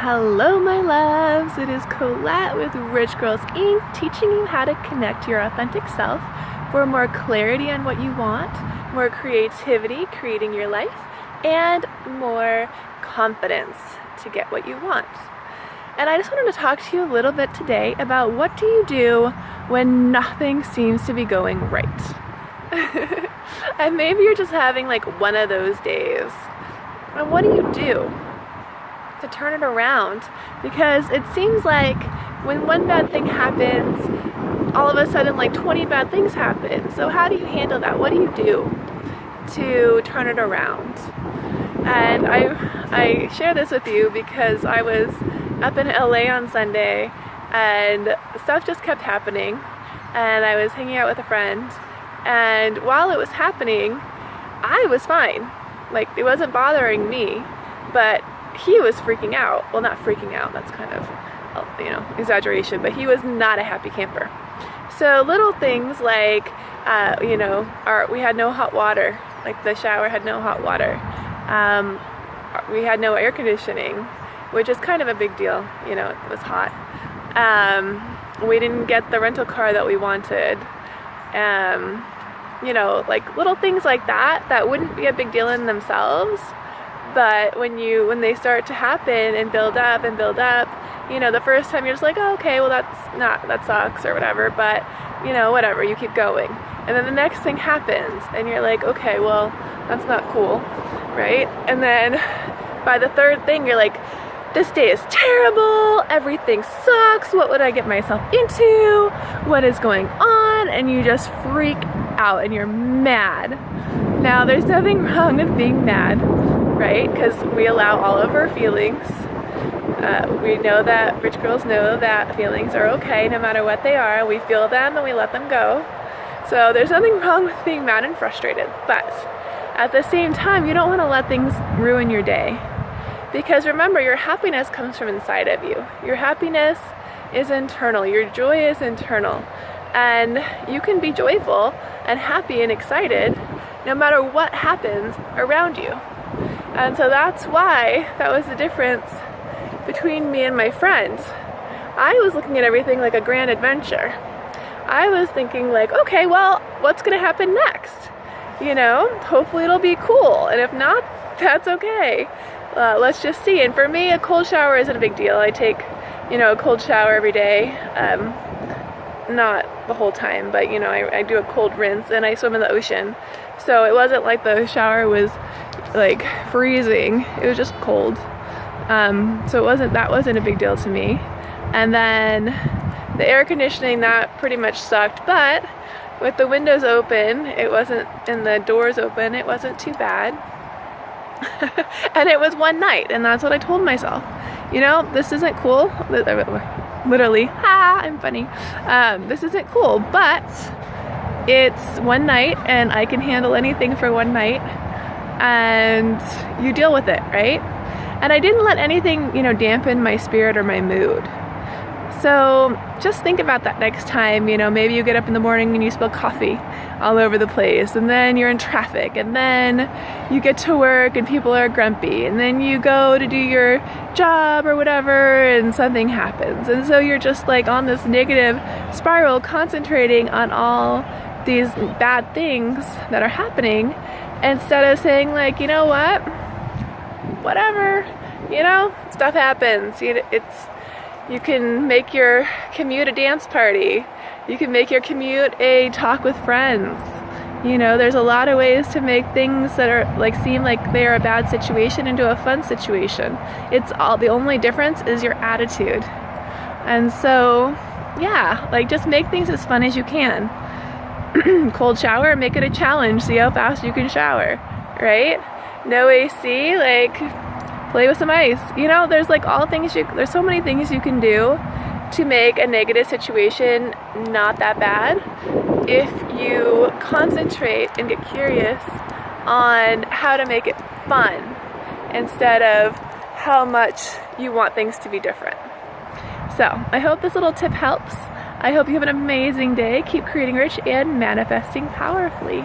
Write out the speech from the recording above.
Hello my loves, it is Colette with Rich Girls Inc. teaching you how to connect your authentic self for more clarity on what you want, more creativity creating your life, and more confidence to get what you want. And I just wanted to talk to you a little bit today about what do you do when nothing seems to be going right. And maybe you're just having like one of those days. And what do you do to turn it around? Because it seems like when one bad thing happens, all of a sudden like 20 bad things happen. So how do you handle that? What do you do to turn it around? And I share this with you because I was up in LA on Sunday and stuff just kept happening, and I was hanging out with a friend, and while it was happening I was fine. Like, it wasn't bothering me, but he was freaking out. Well, not freaking out, that's kind of, exaggeration, but he was not a happy camper. So little things like, we had no hot water, like the shower had no hot water. We had no air conditioning, which is kind of a big deal, it was hot. We didn't get the rental car that we wanted. Like little things like that wouldn't be a big deal in themselves, but when they start to happen and build up, the first time you're just like, oh, okay, well that sucks or whatever, but whatever, you keep going. And then the next thing happens and you're like, okay, well, that's not cool, right? And then by the third thing you're like, this day is terrible, everything sucks, what would I get myself into? What is going on? And you just freak out and you're mad. Now, there's nothing wrong with being mad, right? Because we allow all of our feelings. We know that rich girls know that feelings are okay no matter what they are. We feel them and we let them go. So there's nothing wrong with being mad and frustrated. But at the same time, you don't want to let things ruin your day. Because remember, your happiness comes from inside of you. Your happiness is internal. Your joy is internal. And you can be joyful and happy and excited no matter what happens around you. And so that's why that was the difference between me and my friend. I was looking at everything like a grand adventure. I was thinking like, okay, well, what's gonna happen next? Hopefully it'll be cool. And if not, that's okay. Let's just see. And for me, a cold shower isn't a big deal. I take, a cold shower every day. Not the whole time, but I do a cold rinse and I swim in the ocean. So it wasn't like the shower was like freezing. It was just cold. So that wasn't a big deal to me. And then the air conditioning, that pretty much sucked, but with the windows open, and the doors open, it wasn't too bad. And it was one night, and that's what I told myself. This isn't cool. Literally, I'm funny. This isn't cool, but it's one night, and I can handle anything for one night, and you deal with it, right? And I didn't let anything, dampen my spirit or my mood. So just think about that next time. Maybe you get up in the morning and you spill coffee all over the place, and then you're in traffic, and then you get to work and people are grumpy, and then you go to do your job or whatever and something happens. And so you're just like on this negative spiral, concentrating on all these bad things that are happening instead of saying like, you know what, whatever, stuff happens. You can make your commute a dance party. You can make your commute a talk with friends. There's a lot of ways to make things that are seem like they're a bad situation into a fun situation. The only difference is your attitude. And so, yeah, just make things as fun as you can. Cold shower, make it a challenge. See how fast you can shower, right? No AC, play with some ice. There's there's so many things you can do to make a negative situation not that bad if you concentrate and get curious on how to make it fun instead of how much you want things to be different. So I hope this little tip helps. I hope you have an amazing day. Keep creating rich and manifesting powerfully.